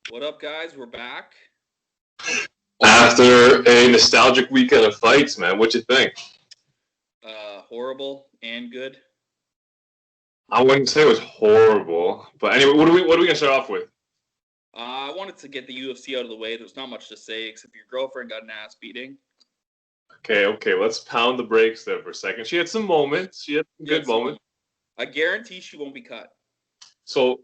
What up, guys? We're back. After a nostalgic weekend of fights, man, what you think? Horrible and good. I wouldn't say it was horrible, but anyway, what are we gonna start off with? I wanted to get the UFC out of the way. There's not much to say except your girlfriend got an ass beating. Okay, let's pound the brakes there for a second. She had some moments. She had some Yeah, good moments. I guarantee she won't be cut. So,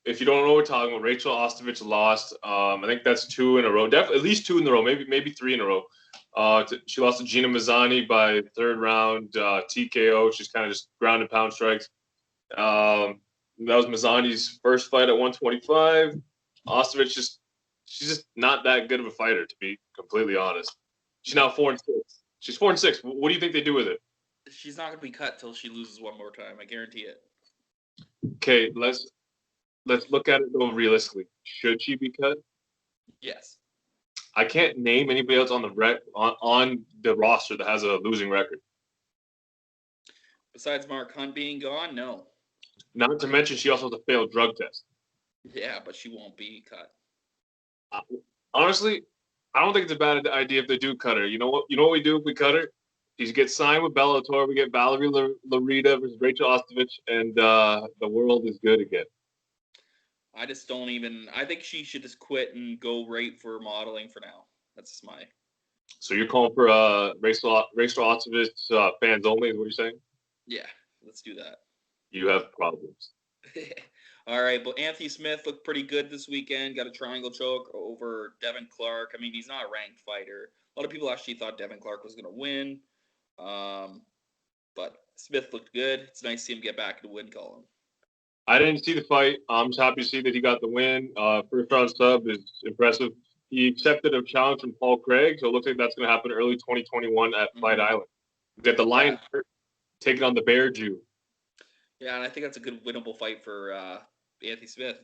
if you don't know what we're talking about, Rachel Ostovich lost. I think that's two in a row. Definitely at least two in a row. Maybe three in a row. She lost to Gina Mazzani by third round TKO. She's kind of just ground and pound strikes. That was Mazzani's first fight at 125. Ostovich she's just not that good of a fighter, to be completely honest. She's now 4-6. She's 4-6. What do you think they do with it? She's not gonna be cut till she loses one more time. I guarantee it. Okay, let's look at it though realistically. Should she be cut? Yes. I can't name anybody else on on the roster that has a losing record. Besides Mark Hunt being gone, no. Not to mention she also has a failed drug test. Yeah, but she won't be cut. Uh, Honestly, I don't think it's a bad idea if they do cut her. You know what? You know what we do if we cut her? Is get signed with Bellator. We get Valerie Larita versus Rachel Ostovich, and the world is good again. I just don't even. I think she should just quit and go right for modeling for now. That's my. So you're calling for Rachel Ostovich fans only? Is what you're saying? Yeah, let's do that. You have problems. All right, but Anthony Smith looked pretty good this weekend. Got a triangle choke over Devin Clark. I mean, he's not a ranked fighter. A lot of people actually thought Devin Clark was going to win, but Smith looked good. It's nice to see him get back in the win column. I didn't see the fight. I'm just happy to see that he got the win. First round sub is impressive. He accepted a challenge from Paul Craig, so it looks like that's going to happen early 2021 at Fight Island. We got the Lion taking on the Bear Jew. Yeah, and I think that's a good winnable fight for Anthony Smith.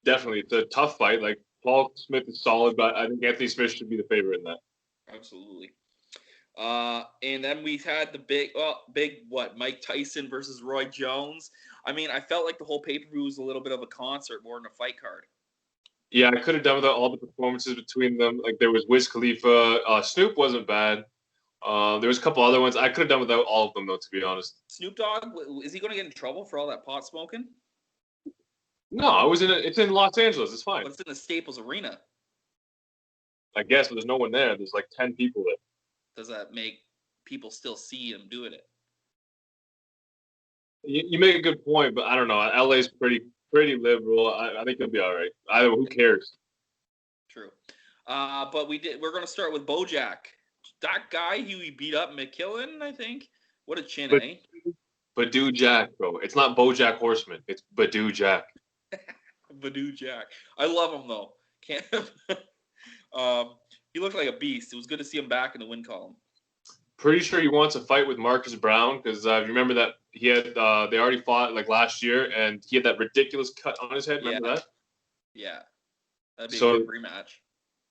Definitely, it's a tough fight. Like Paul Smith is solid, but I think Anthony Smith should be the favorite in that. Absolutely. And then we had the big Mike Tyson versus Roy Jones. I mean, I felt like the whole pay-per-view was a little bit of a concert more than a fight card. Yeah, I could have done without all the performances between them. Like there was Wiz Khalifa, Snoop wasn't bad. There was a couple other ones. I could have done without all of them, though, to be honest. Snoop Dogg, is he going to get in trouble for all that pot smoking? No, it's in Los Angeles. It's fine. But it's in the Staples Arena. I guess, but there's no one there. There's like 10 people there. Does that make people still see him doing it? You make a good point, but I don't know. LA's pretty liberal. I think he'll be all right. Either who cares? True. But we're going to start with Bojack. That guy who he beat up McKillen, I think. What a chin, eh? Badoo Jack, bro. It's not Bojack Horseman. It's Badoo Jack. Badoo Jack. I love him though. Can't. He looked like a beast. It was good to see him back in the win column. Pretty sure he wants a fight with Marcus Brown because you remember that he had they already fought like last year and he had that ridiculous cut on his head. Remember that? Yeah, that'd be a good rematch.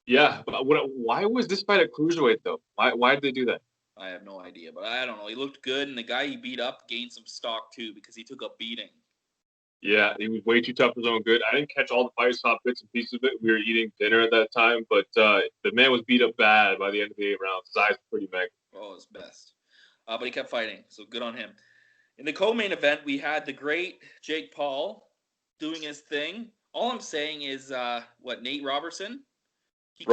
Yeah, but why was this fight at cruiserweight though? Why did they do that? I have no idea, but I don't know. He looked good, and the guy he beat up gained some stock too because he took a beating. Yeah, he was way too tough for his own good. I didn't catch all the fight, saw bits and pieces of it. We were eating dinner at that time, but the man was beat up bad by the end of the 8 rounds. His eyes were pretty mega. Oh, his best. But he kept fighting, so good on him. In the co-main event, we had the great Jake Paul doing his thing. All I'm saying is, Nate Robertson? He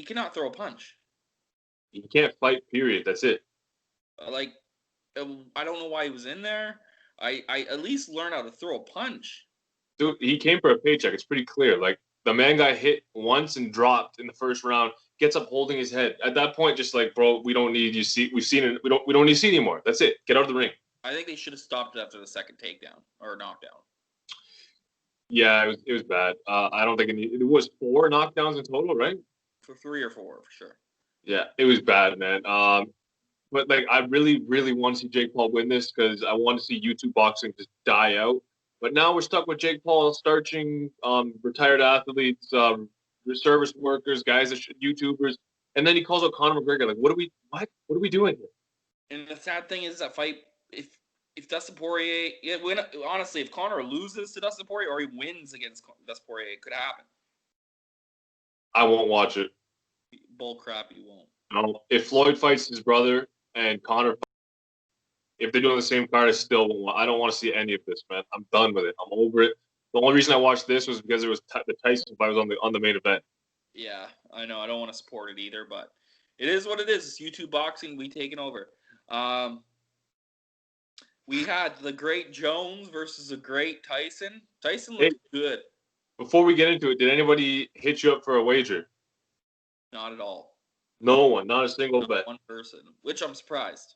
cannot throw a punch. He can't fight, period. That's it. I don't know why he was in there. I at least learn how to throw a punch. Dude, he came for a paycheck. It's pretty clear. Like, the man got hit once and dropped in the first round, gets up holding his head. At that point, just like, bro, we don't need you. We've seen it. We don't need to see anymore. That's it. Get out of the ring. I think they should have stopped it after the second takedown or knockdown. Yeah, it was bad. I don't think it was 4 knockdowns in total, right? For 3 or 4, for sure. Yeah, it was bad, man. But like, I really, really want to see Jake Paul win this because I want to see YouTube boxing just die out. But now we're stuck with Jake Paul starching retired athletes, service workers, guys that YouTubers, and then he calls out Conor McGregor. Like, what are we doing here? And the sad thing is that fight, if Dustin Poirier, honestly, if Conor loses to Dustin Poirier or he wins against Dustin Poirier, it could happen. I won't watch it. Bull crap, you won't. No. If Floyd fights his brother and Conor, if they're doing the same card, I don't want to see any of this, man. I'm done with it. I'm over it. The only reason I watched this was because it was the Tyson fight was on the main event. Yeah, I know. I don't want to support it either, but it is what it is. It's YouTube boxing. We taking over. We had the great Jones versus the great Tyson. Tyson looked good. Before we get into it, did anybody hit you up for a wager? Not at all. No one, not a single Not bet. one person, which I'm surprised.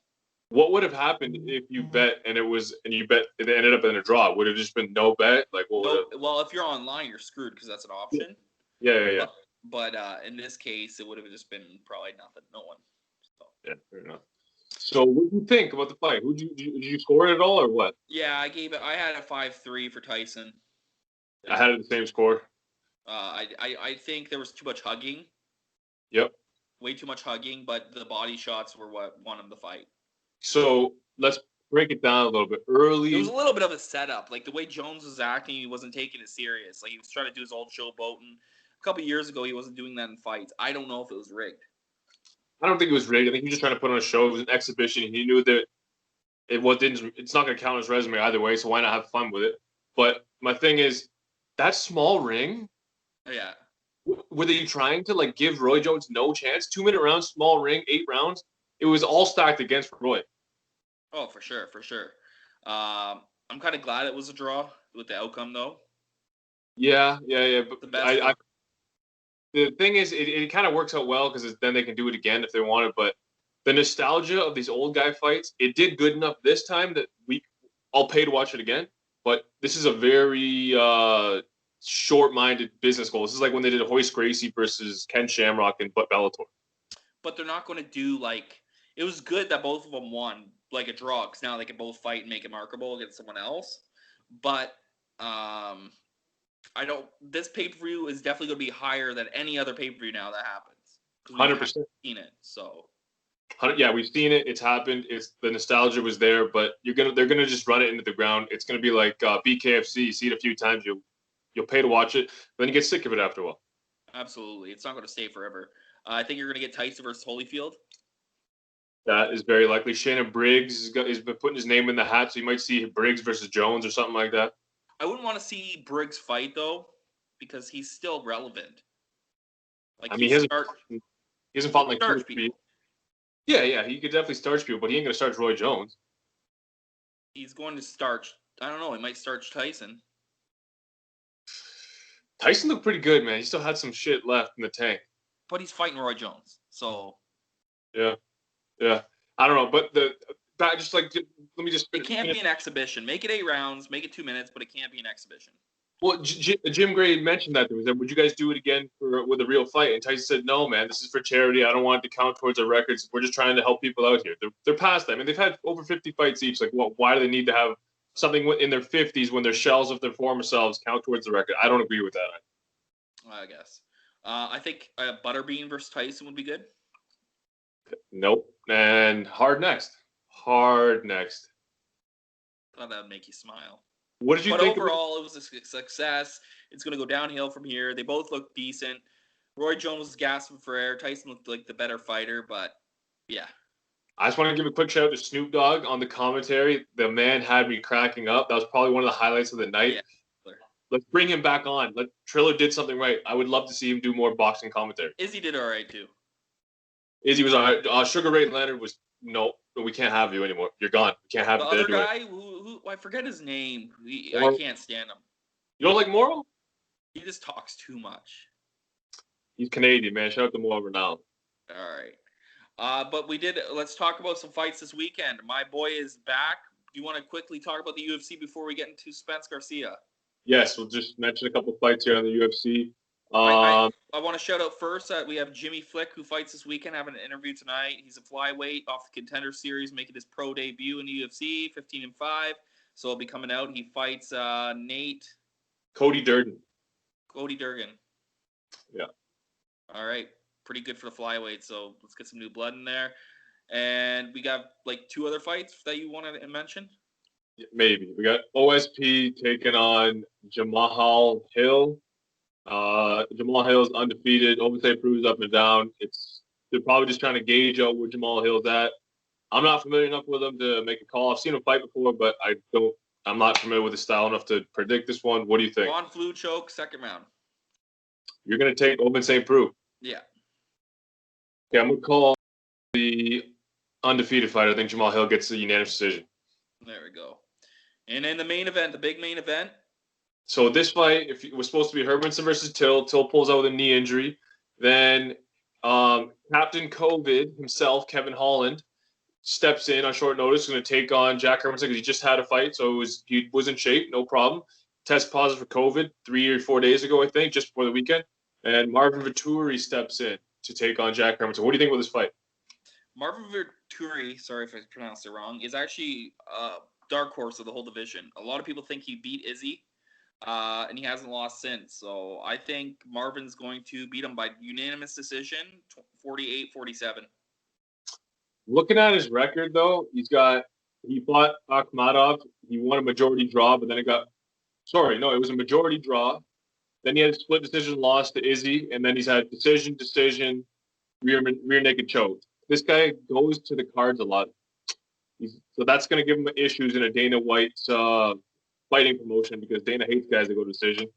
What would have happened if you bet and you bet it ended up in a draw? Would it have just been no bet? Like what would have? Well, if you're online, you're screwed because that's an option. Yeah. But in this case, it would have just been probably nothing. No one. So. Yeah, fair enough. So what do you think about the fight? Did you score it at all or what? Yeah, I had a 5-3 for Tyson. I had it the same score. I think there was too much hugging. Yep. Way too much hugging, but the body shots were what won him the fight. So let's break it down a little bit. Early, it was a little bit of a setup. Like the way Jones was acting, he wasn't taking it serious. Like he was trying to do his old showboating. A couple years ago, he wasn't doing that in fights. I don't know if it was rigged. I don't think it was rigged. I think he was just trying to put on a show. It was an exhibition. He knew that it's not going to count his resume either way, so why not have fun with it? But my thing is, that small ring. Yeah. Were they trying to like give Roy Jones no chance? 2-minute rounds, small ring, 8 rounds. It was all stacked against Roy. Oh, for sure. I'm kind of glad it was a draw with the outcome, though. Yeah. But the thing is, it kind of works out well because then they can do it again if they want it. But the nostalgia of these old guy fights, it did good enough this time that I'll pay to watch it again. But this is a very short-minded business goal. This is like when they did Hoist Gracie versus Ken Shamrock in Bellator. But they're not going to do like it was good that both of them won like a draw because now they can both fight and make it marketable against someone else. But I don't. This pay-per-view is definitely going to be higher than any other pay-per-view now that happens. 100%. Seen it, so. Yeah, we've seen it. It's happened. It's the nostalgia was there, but they're gonna just run it into the ground. It's gonna be like BKFC. You see it a few times, you'll pay to watch it, then you get sick of it after a while. Absolutely, it's not going to stay forever. I think you're going to get Tyson versus Holyfield. That is very likely. Shannon Briggs has been putting his name in the hat, so you might see Briggs versus Jones or something like that. I wouldn't want to see Briggs fight though, because he's still relevant. Like I mean, he hasn't fought like 2 or 3. Yeah, he could definitely starch people, but he ain't gonna starch Roy Jones. He's going to starch. I don't know. He might starch Tyson. Tyson looked pretty good, man. He still had some shit left in the tank. But he's fighting Roy Jones, so. Yeah. I don't know, but let me just. It can't be an exhibition. Make it 8 rounds. Make it 2 minutes, but it can't be an exhibition. Well, Jim Gray mentioned that to me. He said, would you guys do it again with a real fight? And Tyson said, no, man, this is for charity. I don't want it to count towards our records. We're just trying to help people out here. They're past that. I mean, they've had over 50 fights each. Like, why do they need to have something in their 50s when their shells of their former selves count towards the record? I don't agree with that. I guess. I think Butterbean versus Tyson would be good. Nope. And hard next. Thought that would make you smile. What did you think? But overall, it was a success. It's going to go downhill from here. They both look decent. Roy Jones was gasping for air. Tyson looked like the better fighter, but yeah. I just want to give a quick shout out to Snoop Dogg on the commentary. The man had me cracking up. That was probably one of the highlights of the night. Yeah. Let's bring him back on. Triller did something right. I would love to see him do more boxing commentary. Izzy did all right, too. Izzy was all right. Sugar Ray Leonard was, no, we can't have you anymore. You're gone. We can't have the other guy who I forget his name. I can't stand him. You don't like Morrow? He just talks too much. He's Canadian, man. Shout out to Morrow now. All right. But let's talk about some fights this weekend. My boy is back. Do you want to quickly talk about the UFC before we get into Spence Garcia? Yes, we'll just mention a couple fights here on the UFC. I want to shout out first that we have Jimmy Flick, who fights this weekend, having an interview tonight. He's a flyweight off the Contender Series, making his pro debut in the UFC, 15-5. So he'll be coming out. He fights Cody Durden. Yeah. All right. Pretty good for the flyweight, so let's get some new blood in there. And we got 2 other fights that you wanted to mention? Maybe. We got OSP taking on Jamal Hill. Jamal Hill's undefeated. Overstate proves up and down. They're probably just trying to gauge out where Jamal Hill's at. I'm not familiar enough with him to make a call. I've seen him fight before, but I'm not familiar with his style enough to predict this one. What do you think? Von Flue choke, second round. You're gonna take Open St. Preux. Yeah. Okay, I'm gonna call the undefeated fighter. I think Jamal Hill gets the unanimous decision. There we go. And then the main event, the big main event. So this fight, if it was supposed to be Hermanson versus Till pulls out with a knee injury. Then Captain COVID himself, Kevin Holland, steps in on short notice, going to take on Jack Hermanson because he just had a fight, so he was in shape, no problem. Test positive for COVID 3 or 4 days ago, I think, just before the weekend. And Marvin Vettori steps in to take on Jack Hermanson. What do you think about this fight? Marvin Vettori, sorry if I pronounced it wrong, is actually a dark horse of the whole division. A lot of people think he beat Izzy, and he hasn't lost since. So I think Marvin's going to beat him by unanimous decision, 48-47. Looking at his record, though, he fought Akhmadov. He won a majority draw, but then it was a majority draw. Then he had a split decision loss to Izzy, and then he's had decision, rear naked choke. This guy goes to the cards a lot. So that's going to give him issues in a Dana White's fighting promotion because Dana hates guys that go to decision.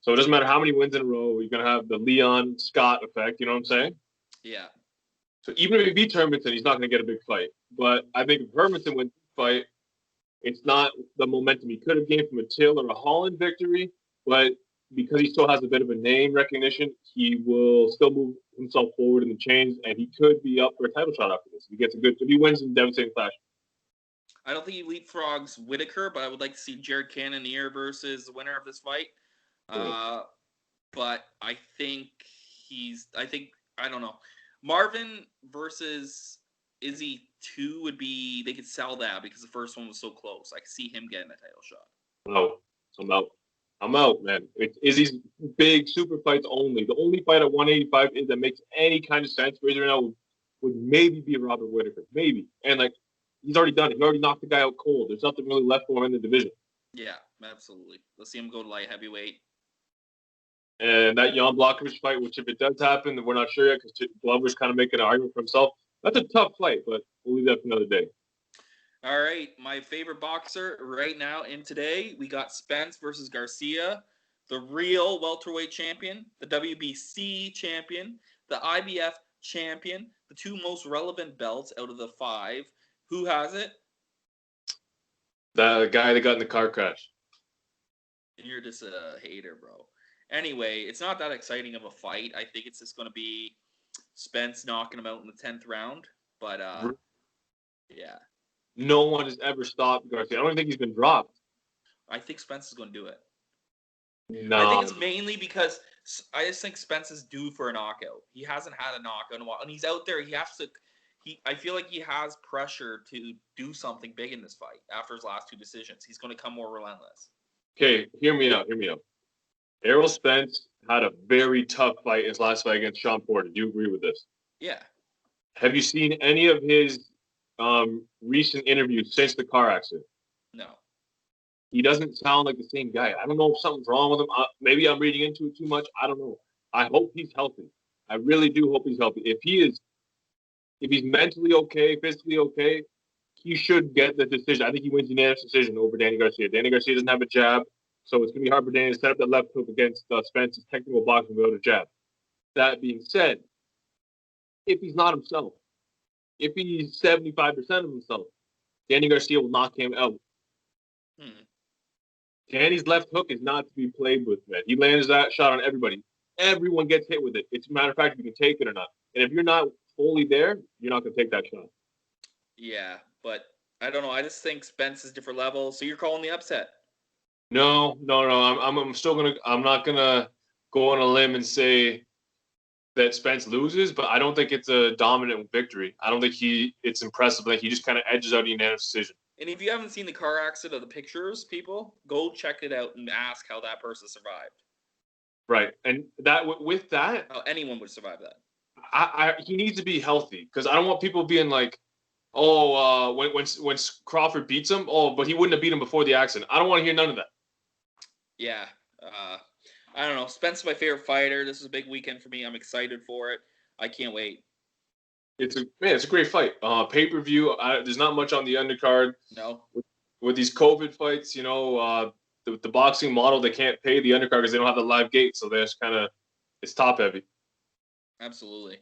So it doesn't matter how many wins in a row, you're going to have the Leon Scott effect. You know what I'm saying? Yeah. So even if he beats Hermanson, he's not going to get a big fight. But I think if Hermanson wins the fight, it's not the momentum he could have gained from a Till or a Holland victory, but because he still has a bit of a name recognition, he will still move himself forward in the chains, and he could be up for a title shot after this. If he wins in devastating fashion. I don't think he leapfrogs Whitaker, but I would like to see Jared Cannonier versus the winner of this fight. But I don't know. Marvin versus Izzy 2 they could sell that because the first one was so close. I could see him getting a title shot. No, I'm out, man. It's Izzy's big super fights only. The only fight at 185 that makes any kind of sense for Izzy right now would maybe be Robert Whitaker. Maybe. And he's already done it. He already knocked the guy out cold. There's nothing really left for him in the division. Yeah, absolutely. Let's see him go to light heavyweight. And that Jan Blachowicz fight, which if it does happen, then we're not sure yet because Glover's kind of making an argument for himself. That's a tough fight, but we'll leave that for another day. All right, my favorite boxer right now in today, we got Spence versus Garcia, the real welterweight champion, the WBC champion, the IBF champion, the two most relevant belts out of the 5. Who has it? The guy that got in the car crash. You're just a hater, bro. Anyway, it's not that exciting of a fight. I think it's just going to be Spence knocking him out in the 10th round. But, yeah. No one has ever stopped Garcia. I don't think he's been dropped. I think Spence is going to do it. No. I think it's mainly because I just think Spence is due for a knockout. He hasn't had a knockout in a while. And he's out there. I feel like he has pressure to do something big in this fight after his last 2 decisions. He's going to come more relentless. Okay, hear me out. Errol Spence had a very tough fight in his last fight against Sean Porter. Do you agree with this? Yeah. Have you seen any of his recent interviews since the car accident? No. He doesn't sound like the same guy. I don't know if something's wrong with him. Maybe I'm reading into it too much. I don't know. I hope he's healthy. I really do hope he's healthy. If he's mentally okay, physically okay, he should get the decision. I think he wins the unanimous decision over Danny Garcia. Danny Garcia doesn't have a jab, so it's going to be hard for Danny to set up that left hook against Spence's technical boxing without a jab. That being said, if he's not himself, if he's 75% of himself, Danny Garcia will knock him out. Danny's left hook is not to be played with, man. He lands that shot on everybody. Everyone gets hit with it. It's a matter of fact if you can take it or not. And if you're not fully there, you're not going to take that shot. Yeah, but I don't know. I just think Spence is different level. So you're calling the upset? No. I'm still gonna. I'm not gonna go on a limb and say that Spence loses, but I don't think it's a dominant victory. I don't think it's impressive. Like he just kind of edges out a unanimous decision. And if you haven't seen the car accident of the pictures, people, go check it out and ask how that person survived. Right, and with that, anyone would survive that. He needs to be healthy because I don't want people being like, Oh, when Crawford beats him. Oh, but he wouldn't have beat him before the accident. I don't want to hear none of that. Yeah. I don't know. Spence is my favorite fighter. This is a big weekend for me. I'm excited for it. I can't wait. It's a great fight. Pay-per-view. There's not much on the undercard. No. With these COVID fights, the boxing model, they can't pay the undercard because they don't have the live gate, so they're just kind of it's top heavy. Absolutely.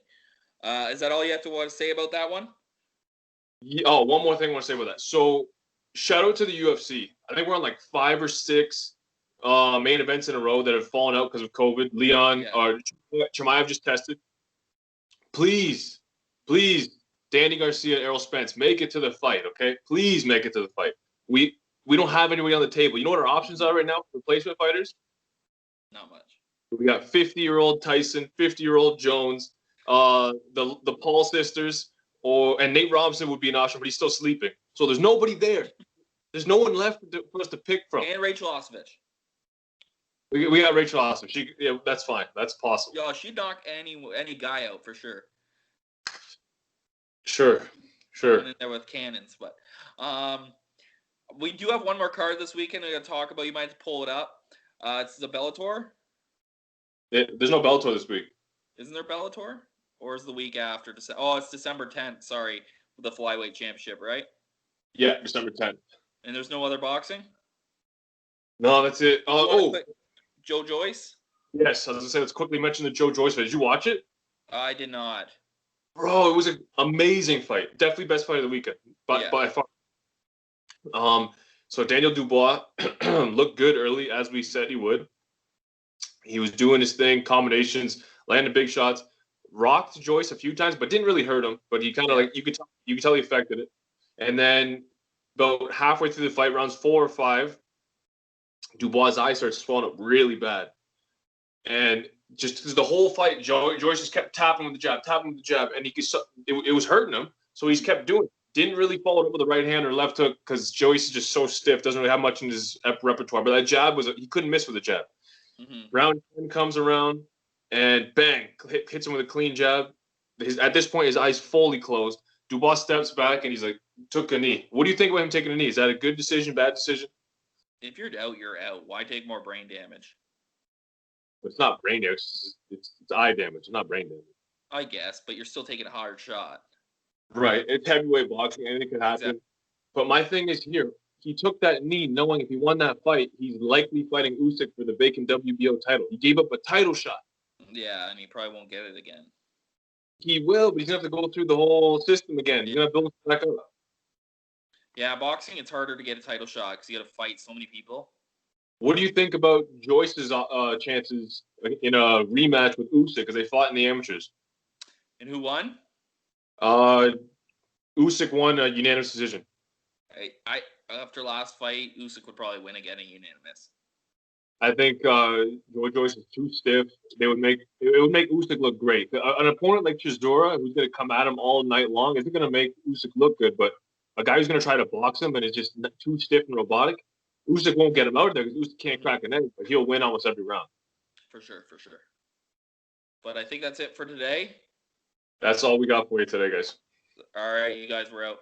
Is that all you have to say about that one? Yeah, oh, one more thing I want to say about that. So, shout out to the UFC. I think we're on like 5 or 6 main events in a row that have fallen out because of COVID. Leon or Chimaev just tested. Please, Danny Garcia, Errol Spence, make it to the fight, okay? Please make it to the fight. We don't have anybody on the table. You know what our options are right now for replacement fighters? Not much. We got 50-year-old Tyson, 50-year-old Jones, the Paul sisters, and Nate Robinson would be an option, but he's still sleeping. So there's nobody there. There's no one left for us to pick from. And Rachel Ostovich. We got Rachel Ostovich. That's fine. That's possible. Yeah, she'd knock any guy out for sure. Sure. In there with cannons, but we do have one more card this weekend. I'm gonna talk about. You might have to pull it up. It's the Bellator. There's no Bellator this week. Isn't there Bellator? Or is the week after? Oh, it's December 10th. Sorry, the flyweight championship, right? Yeah, December 10th. And there's no other boxing? No, that's it. Joe Joyce? Yes, I was gonna say, let's quickly mention the Joe Joyce fight. Did you watch it? I did not. Bro, it was an amazing fight. Definitely best fight of the weekend, by far. So Daniel Dubois looked good early, as we said he would. He was doing his thing, combinations, landed big shots, rocked Joyce a few times, but didn't really hurt him. But he kind of you could tell he affected it. And then about halfway through the fight, rounds 4 or 5, Dubois' eye starts swelling up really bad. And just because the whole fight, Joyce just kept tapping with the jab, and it was hurting him. So he's kept doing it. Didn't really follow it up with the right hand or left hook because Joyce is just so stiff, doesn't really have much in his repertoire. But that jab he couldn't miss with a jab. Mm-hmm. Round 10 comes around and bang, hits him with a clean jab. At this point, his eyes fully closed. Dubois steps back and he's like, took a knee. What do you think about him taking a knee? Is that a good decision, bad decision? If you're out, you're out. Why take more brain damage? It's not brain damage. It's eye damage. It's not brain damage. I guess, but you're still taking a hard shot. Right. It's heavyweight boxing. Anything could happen. Exactly. But my thing is here. He took that knee knowing if he won that fight, he's likely fighting Usyk for the vacant WBO title. He gave up a title shot. Yeah, and he probably won't get it again. He will, but he's going to have to go through the whole system again. He's going to build back up. Yeah, boxing, it's harder to get a title shot because you got to fight so many people. What do you think about Joyce's chances in a rematch with Usyk because they fought in the amateurs? And who won? Usyk won a unanimous decision. I after last fight, Usyk would probably win again a unanimous. I think Joyce is too stiff. It would make Usyk look great. An opponent like Chisora, who's going to come at him all night long, isn't going to make Usyk look good. But a guy who's going to try to box him and is just too stiff and robotic, Usyk won't get him out there because Usyk can't crack an egg, but he'll win almost every round. For sure. But I think that's it for today. That's all we got for you today, guys. All right, you guys, we're out.